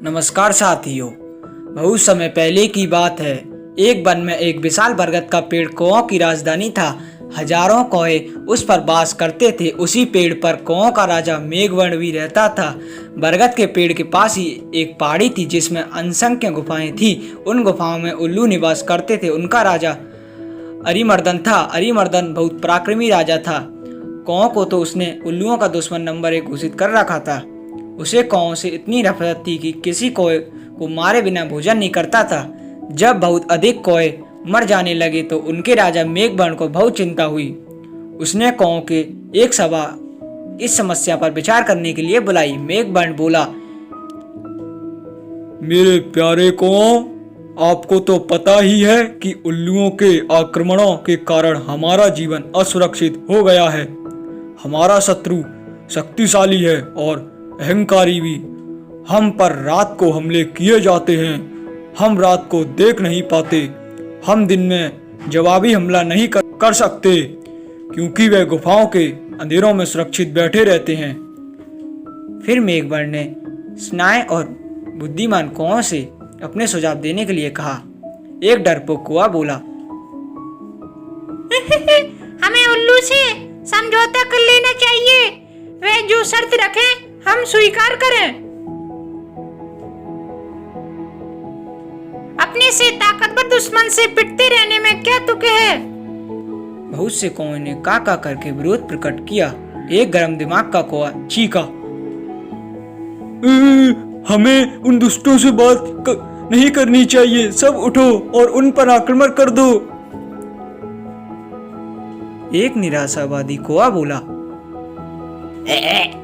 नमस्कार साथियों। बहुत समय पहले की बात है। एक वन में एक विशाल बरगद का पेड़ कौओं की राजधानी था। हजारों कौए उस पर वास करते थे। उसी पेड़ पर कौओं का राजा मेघवर्ण भी रहता था। बरगद के पेड़ के पास ही एक पहाड़ी थी जिसमें असंख्य गुफाएं थी। उन गुफाओं में उल्लू निवास करते थे। उनका राजा अरिमर्दन था। अरिमर्दन बहुत पराक्रमी राजा था। कौओं को तो उसने उल्लुओं का दुश्मन नंबर 1 घोषित कर रखा था। उसे कौओं से इतनी नफरत थी कि किसी कौए को मारे बिना भोजन नहीं करता था। जब बहुत अधिक कौए मर जाने लगे तो उनके राजा मेघवर्ण को बहुत चिंता हुई। उसने कौओं के एक सभा इस समस्या पर विचार करने के लिए बुलाई। मेघवर्ण बोला, मेरे प्यारे कौओं, आपको तो पता ही है कि उल्लुओं के आक्रमणों के कारण हमारा जीवन असुरक्षित हो गया है। हमारा शत्रु शक्तिशाली है और अहंकारी भी। हम पर रात को हमले किए जाते हैं। हम रात को देख नहीं पाते। हम दिन में जवाबी हमला नहीं कर सकते क्योंकि वे गुफाओं के अंधेरों में सुरक्षित बैठे रहते हैं। फिर मेघवर्ण ने स्नाय और बुद्धिमान कौओं से अपने सुझाव देने के लिए कहा। एक डरपोक कौआ बोला, हमें उल्लू से समझौता कर लेना चाहिए। वे जो शर्त रखे हम स्वीकार करें। अपने से ताकतवर दुश्मन से पिटते रहने में क्या तुक है। बहुत से कौओं ने काका करके विरोध प्रकट किया। एक गर्म दिमाग का कौआ चीखा, हमें उन दुष्टों से नहीं करनी चाहिए। सब उठो और उन पर आक्रमण कर दो। एक निराशावादी कौआ बोला,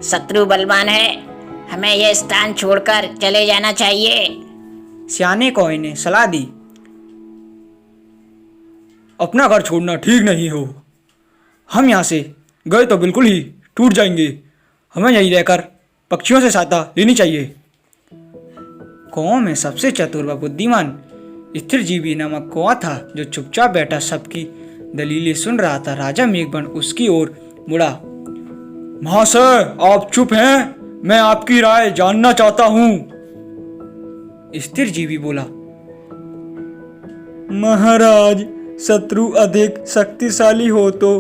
शत्रु बलवान है, हमें यह स्थान छोड़कर चले जाना चाहिए। सियाने कौए ने सलाह दी, अपना घर छोड़ना ठीक नहीं हो। हम यहाँ से गए तो बिल्कुल ही टूट जाएंगे। हमें यहीं रहकर पक्षियों से सहायता लेनी चाहिए। कौओं में सबसे चतुर व बुद्धिमान स्थिरजीवी नामक कौआ था जो चुपचाप बैठा सबकी दलीलें सुन रहा था। राजा मेघवर्ण उसकी ओर मुड़ा। महाशय, आप चुप हैं? मैं आपकी राय जानना चाहता हूँ। स्थिरजीवी बोला, महाराज, शत्रु अधिक शक्तिशाली हो तो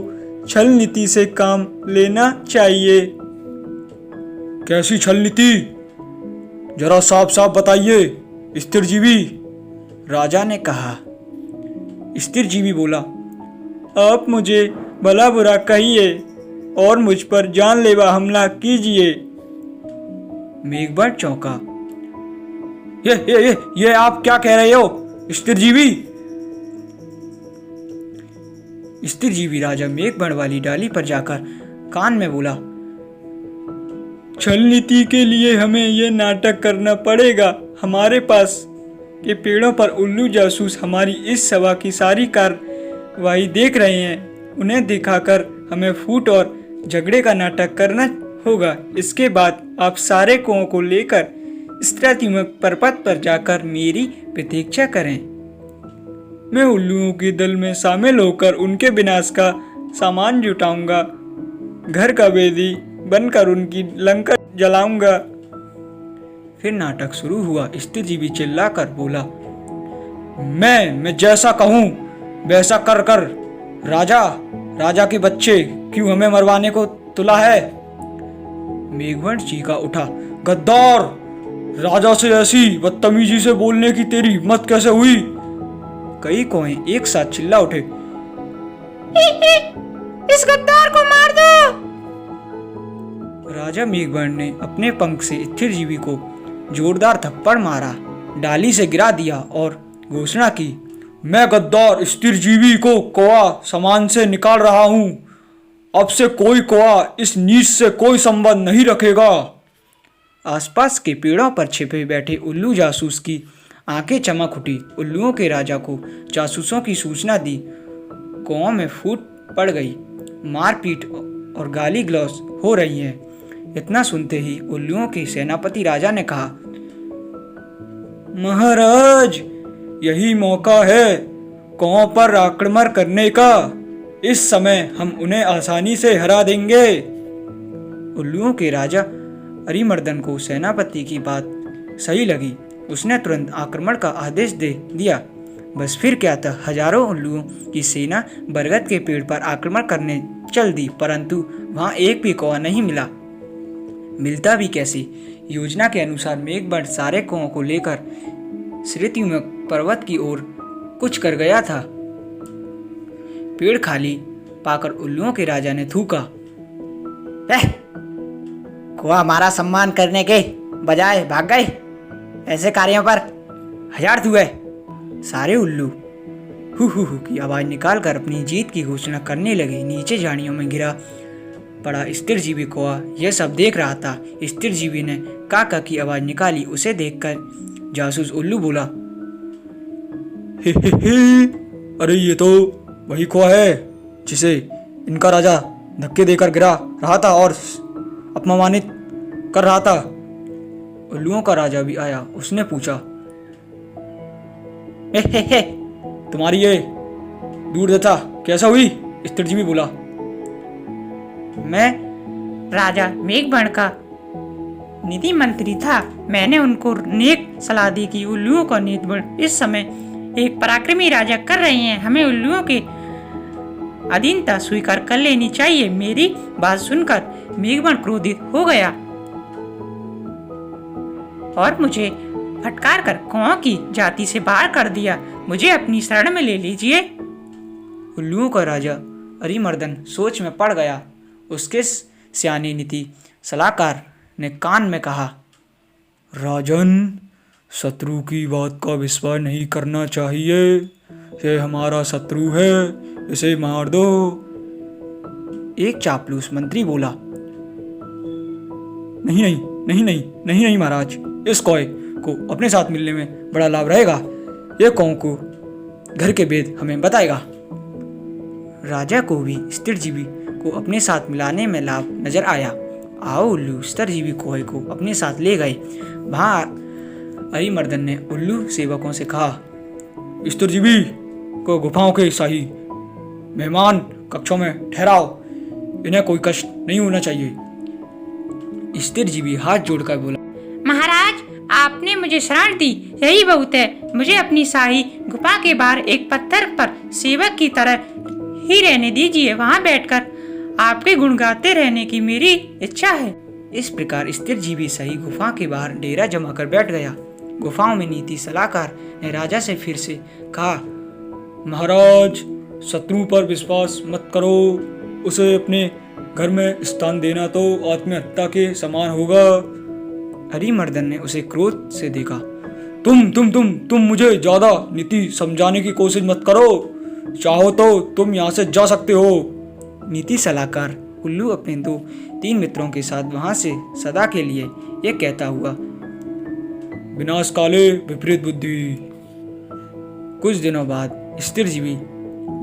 छल नीति से काम लेना चाहिए। कैसी छल नीति? जरा साफ साफ बताइए स्थिरजीवी। राजा ने कहा। स्थिरजीवी बोला, आप मुझे भला बुरा कहिए और मुझ पर जानलेवा हमला कीजिए। मेघवर्ण चौंका। ये आप क्या कह रहे हो स्थिरजीवी? स्थिरजीवी राजा मेघवर्ण वाली डाली पर जाकर कान में बोला, छल नीति के लिए हमें यह नाटक करना पड़ेगा। हमारे पास के पेड़ों पर उल्लू जासूस हमारी इस सभा की सारी कार्रवाई देख रहे हैं। उन्हें दिखाकर हमें फूट और झगड़े का नाटक करना होगा। इसके बाद आप सारे कौओं को लेकर स्त्रात्मक पर्वत पर जाकर मेरी प्रतीक्षा करें। मैं उल्लुओं के दल में शामिल होकर उनके विनाश का सामान जुटाऊंगा। घर का वेदी बनकर उनकी लंका जलाऊंगा। फिर नाटक शुरू हुआ। स्थिरजीवी चिल्लाकर बोला, मैं जैसा कहूं वैसा कर कर। राजा के बच्चे क्यों हमें मरवाने को तुला है? मेघवर्ण चीखा उठा, गद्दार! राजा से ऐसी बदतमीजी से बोलने की तेरी हिम्मत कैसे हुई? कई कौए एक साथ चिल्ला उठे, इस गद्दार को मार दो। राजा मेघवर्ण ने अपने पंख से स्थिरजीवी को जोरदार थप्पड़ मारा, डाली से गिरा दिया और घोषणा की, मैं गद्दार स्थिरजीवी को कौआ समान से निकाल रहा हूं। अब से कोई कौआ इस नीच से कोई संबंध नहीं रखेगा। आसपास के पेड़ों पर छिपे बैठे उल्लू जासूस की आंखें चमक उठी। उल्लुओं के राजा को जासूसों की सूचना दी। कौओं में फूट पड़ गई। मारपीट और गाली गलौज हो रही है। इतना सुनते ही उल्लुओं के सेनापति राजा ने कहा, महाराज, यही मौका है कौओं पर आक्रमण करने का। इस समय हम उन्हें आसानी से हरा देंगे। उल्लुओं के राजा अरिमर्दन को सेनापति की बात सही लगी। उसने तुरंत आक्रमण का आदेश दे दिया। बस फिर क्या था, हजारों उल्लुओं की सेना बरगद के पेड़ पर आक्रमण करने चल दी, परंतु वहां एक भी कौवा नहीं मिला। मिलता भी कैसे? योजना के अनुसार मेघवर्ण सारे कौवों को लेकर श्वेतयुमक पर्वत की ओर कूच कर गया था। पेड़ खाली पाकर उल्लुओं के राजा ने थूका, कौवा हमारा सम्मान करने के बजाय भाग गए। ऐसे कार्यों पर हजार धुए। सारे उल्लू हु की आवाज निकालकर अपनी जीत की घोषणा करने लगे। नीचे झाड़ियों में गिरा पड़ा स्थिरजीवी कौवा यह सब देख रहा था। स्थिरजीवी ने काका की आवाज निकाली। उसे देखकर जासूस उल्लू बोला, हे, अरे ये तो वही कौवा है जिसे इनका राजा धक्के देकर गिरा रहा था और अपमानित कर रहा था। उल्लुओं का राजा भी आया। उसने पूछा, तुम्हारी ये दूरदशा कैसा हुई? स्थिरजीवी बोला, मैं राजा मेघवर्ण का नीति मंत्री था। मैंने उनको नेक सलाह दी कि उल्लुओं का नेतृत्व इस समय एक पराक्रमी राजा कर रहे हैं। हमें उल्लुओं के अधीनता स्वीकार कर लेनी चाहिए। मेरी बात सुनकर मेघवर्ण क्रोधित हो गया और मुझे फटकार कर कौओं की जाति से बाहर कर दिया। मुझे अपनी शरण में ले लीजिए। उल्लुओं का राजा अरिमर्दन सोच में पड़ गया। उसके सियाने नीति सलाहकार ने कान में कहा, राजन, शत्रु की बात का विश्वास नहीं करना चाहिए। ये हमारा शत्रु है, इसे मार दो। एक चापलूस मंत्री बोला, नहीं महाराज, इस कौवे को अपने साथ मिलने में बड़ा लाभ रहेगा। ये कौवे को घर के भेद हमें बताएगा। राजा को भी स्थिरजीवी को अपने साथ मिलाने में लाभ नजर आया। आओ उल्लू स्थिरजीवी कौवे को अपने साथ ले गए। वहां अरिमर्दन ने उल्लू सेवकों से कहा, स्थिरजीवी को गुफाओं के शाही मेहमान कक्षों में ठहराओ। इन्हें कोई कष्ट नहीं होना चाहिए। स्थिरजीवी हाथ जोड़कर बोला, महाराज, आपने मुझे शरण दी, यही बहुत है। मुझे अपनी शाही गुफा के बाहर एक पत्थर पर सेवक की तरह ही रहने दीजिए। वहां बैठकर आपके गुण गाते रहने की मेरी इच्छा है। इस प्रकार स्थिरजीवी सही गुफा के बाहर डेरा जमा कर बैठ गया। गुफाओं में नीति सलाहकार ने राजा से फिर से कहा, महाराज, शत्रु पर विश्वास मत करो। उसे अपने घर में स्थान देना तो आत्महत्या के समान होगा। अरिमर्दन ने उसे क्रोध से देखा। तुम मुझे ज्यादा नीति समझाने की कोशिश मत करो। चाहो तो तुम यहाँ से जा सकते हो। नीति सलाहकार उल्लू अपने 2-3 मित्रों के साथ वहां से सदा के लिए यह कहता हुआ, विनाश काले विपरीत बुद्धि। कुछ दिनों बाद स्थिरजीवी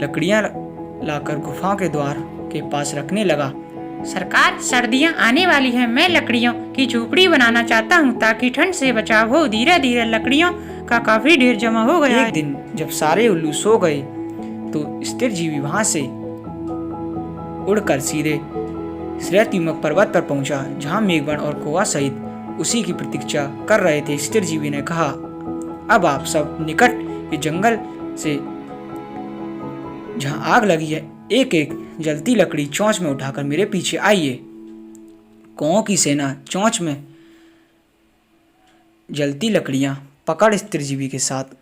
लकड़ियां लाकर गुफा के द्वार के पास रखने लगा। सरकार, सर्दियां आने वाली है। मैं लकड़ियों की झोपड़ी बनाना चाहता हूँ ताकि ठंड से बचाव हो। धीरे धीरे लकड़ियों का काफी ढेर जमा हो गया। एक दिन जब सारे उल्लू सो गए तो स्थिरजीवी वहां से उड़कर सीधे श्वेतयुमक पर्वत पर पहुंचा, जहां मेघवर्ण और कौवा सहित उसी की प्रतीक्षा कर रहे थे। स्थिरजीवी ने कहा, अब आप सब निकट के जंगल से जहां आग लगी है, एक एक जलती लकड़ी चोंच में उठाकर मेरे पीछे आइए। कौओं की सेना चोंच में जलती लकड़ियां पकड़ स्थिरजीवी के साथ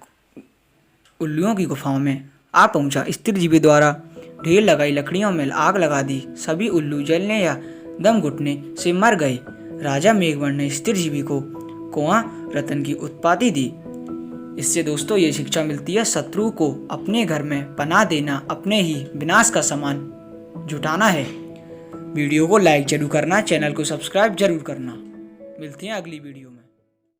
उल्लुओं की गुफाओं में आ पहुंचा। स्थिरजीवी द्वारा ढेर लगाई लकड़ियों में आग लगा दी। सभी उल्लू जलने या दम घुटने से मर गए। राजा मेघवर्ण ने स्थिरजीवी को कौवा रतन की उत्पत्ति दी। इससे दोस्तों ये शिक्षा मिलती है, शत्रु को अपने घर में पनाह देना अपने ही विनाश का सामान जुटाना है। वीडियो को लाइक जरूर करना, चैनल को सब्सक्राइब जरूर करना। मिलते हैं अगली वीडियो में।